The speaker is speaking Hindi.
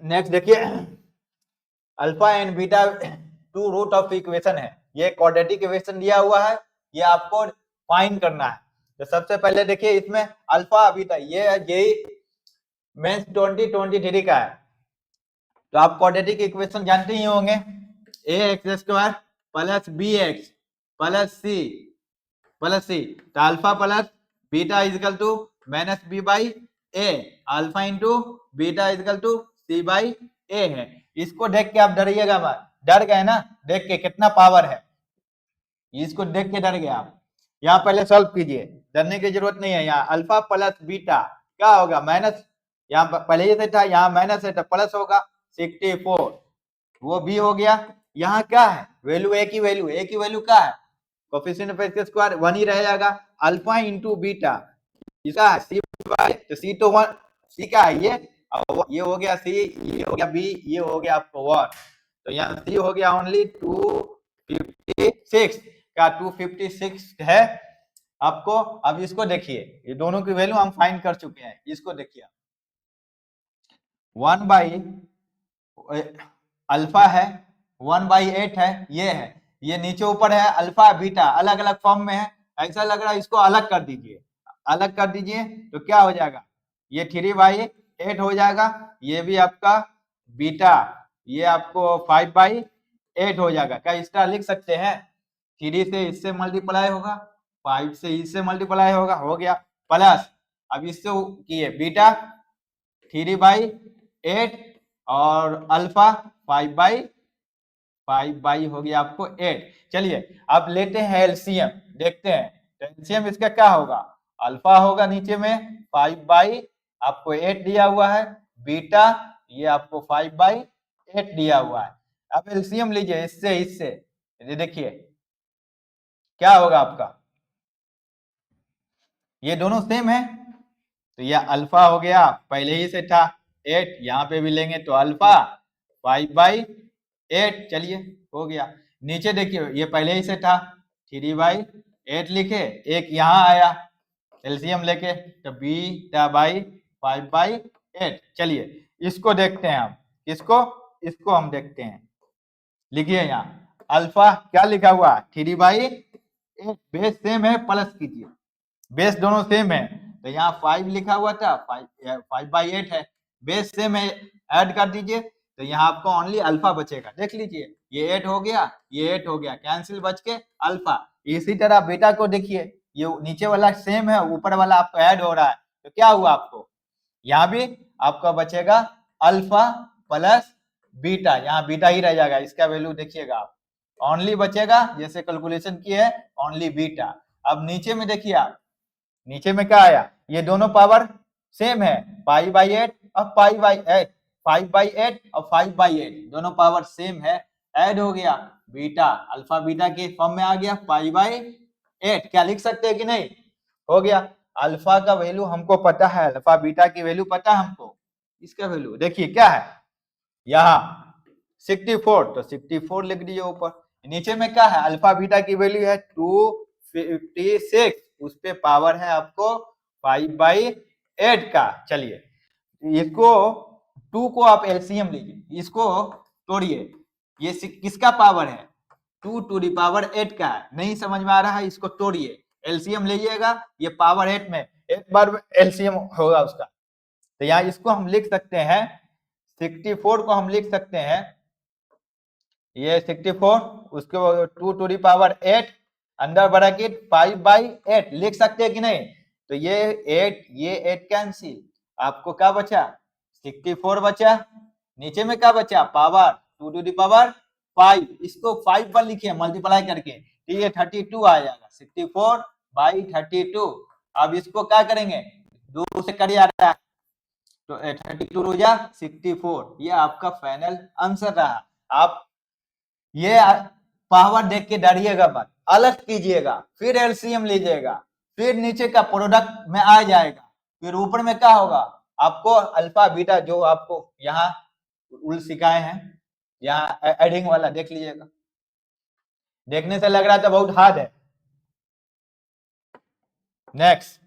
नेक्स्ट देखिए, alpha and beta two root of equation है, ये क्वाड्रेटिक इक्वेशन दिया हुआ है, ये आपको फाइंड करना है। तो सबसे पहले देखिए इसमें अल्फा बीटा ये मेंस 2023 का है। तो आप क्वाड्रेटिक इक्वेशन जानते ही होंगे, A X square plus B X plus C, तो alpha plus beta is equal to minus B by A, alpha into beta is equal to C by A है। इसको देख के आप डरिएगा मत, डर गए ना देख के कितना पावर है, इसको देख के डर गए आप। यहाँ पहले सॉल्व कीजिए, डरने की जरूरत नहीं है। यहाँ अल्फा प्लस बीटा क्या होगा, माइनस, यहाँ पहले ही से था, यहाँ माइनस है तो प्लस होगा 64, वो भी हो गया। यहाँ क्या है वैल्यू, एक ही वैल्यू क्या है, कोफिशिएंट ऑफ एक्स स्क्वायर 1 ही रहेगा, अल्फा इंटू बीटा, इसका सी बाय, तो सी तो 1, सी का है ये हो गया सी, ये हो गया बी, ये हो गया आपको 1, तो यहाँ सी हो गया ओनली 256 का 256 है आपको। अब इसको देखिए, ये दोनों की वैल्यू हम फाइंड कर चुके हैं, इसको देखिए 1 बाई अल्फा है 1/8 है, ये नीचे ऊपर है, अल्फा बीटा अलग अलग फॉर्म में है, ऐसा लग रहा है, इसको अलग कर दीजिए, तो क्या हो जाएगा, ये 3/8 हो जाएगा, ये भी आपका बीटा, ये आपको 5/8 हो जाएगा। क्या इस तरह लिख सकते हैं, 3 से इससे मल्टीप्लाई होगा, 5 से इससे मल्टीप्लाई होगा, हो गया, प्लस अब इससे किए बीटा 3/8 और अल्फा 5/5 हो गया आपको 8। चलिए अब लेते हैं एलसीएम, देखते हैं तो एलसीएम इसका क्या होगा, अल्फा होगा नीचे में 5/, आपको 8 दिया हुआ है, बीटा ये आपको 5/8 दिया हुआ है। अब एलसीएम लीजिए इससे, ये देखिए क्या होगा आपका, ये दोनों सेम है, तो यह अल्फा हो गया, पहले ही से था 8, यहाँ पे भी लेंगे तो अल्फा 5/8, चलिए हो गया। नीचे देखिए ये पहले ही से था 3/8 लिखे, एक यहाँ आया एलसीएम लेके, तो बीटा बाई 5/8। चलिए इसको देखते हैं हम, इसको हम देखते हैं, लिखिए यहाँ अल्फा क्या लिखा हुआ 3/8, बेस सेम है, प्लस कीजिए, बेस दोनों सेम है, तो यहाँ 5 लिखा हुआ था, 5/8 है, बेस सेम है, ऐड कर दीजिए, तो यहाँ आपको ओनली अल्फा बचेगा, देख लीजिए ये 8 हो गया, ये 8 हो गया, कैंसिल बच के अल्फा। इसी तरह बीटा को देखिए, ये नीचे वाला सेम है, ऊपर वाला आपको ऐड हो रहा है, तो क्या हुआ आपको, यहाँ भी आपका बचेगा अल्फा प्लस बीटा, यहाँ बीटा ही रह जाएगा, इसका वैल्यू देखिएगा आप, ओनली बचेगा जैसे कैलकुलेशन की है ओनली बीटा। अब नीचे में देखिए आप, नीचे में क्या आया, ये दोनों पावर सेम है, π/8 और π/8, 5/8 और 5/8 दोनों पावर सेम है, ऐड हो गया बीटा, अल्फा बीटा के फॉर्म में आ गया 5/8, क्या लिख सकते हैं कि नहीं, हो गया। अल्फा का वैल्यू हमको पता है, अल्फा बीटा की वैल्यू पता है हमको, इसका वैल्यू देखिए क्या है, यहाँ 64, तो 64 लिख दीजिए ऊपर, नीचे में क्या है, अल्फा बीटा की वैल्यू है 256, उस पे पावर है आपको 5/8 का। चलिए इसको 2 को आप एलसीएम लीजिए, इसको तोड़िए, ये किसका पावर है, 2 टू द पावर 8 का है, नहीं समझ में आ रहा है, इसको तोड़िए, एलसीएम लीजिएगा, ये पावर 8 में एक बार एलसीएम होगा उसका, तो यहाँ इसको हम लिख सकते हैं 64 को हम लिख सकते हैं, ये 64, उसके 2 to the power 8 under bracket 5/8 लिख सकते हैं कि नहीं, तो ये 8 कैंसिल, आपको क्या बचा 64 बचा, नीचे में क्या बचा पावर 2 टू द पावर 5, इसको 5 पर लिखिए मल्टीप्लाई करके, तो ये 32 आ जाएगा, 64/32। अब इसको क्या करेंगे, 2 से कट जा रहा है, तो 32 हो जा 64, ये आपका फाइनल आंसर रहा। आप ये पावर देख के डरिएगा मत, अलग कीजिएगा, फिर एलसीएम लीजिएगा, फिर नीचे का प्रोडक्ट में आ जाएगा, फिर ऊपर में क्या होगा आपको अल्फा बीटा, जो आपको यहाँ रूल सिखाए हैं, यहाँ एडिंग वाला देख लीजिएगा, देखने से लग रहा था बहुत हार्ड है। नेक्स्ट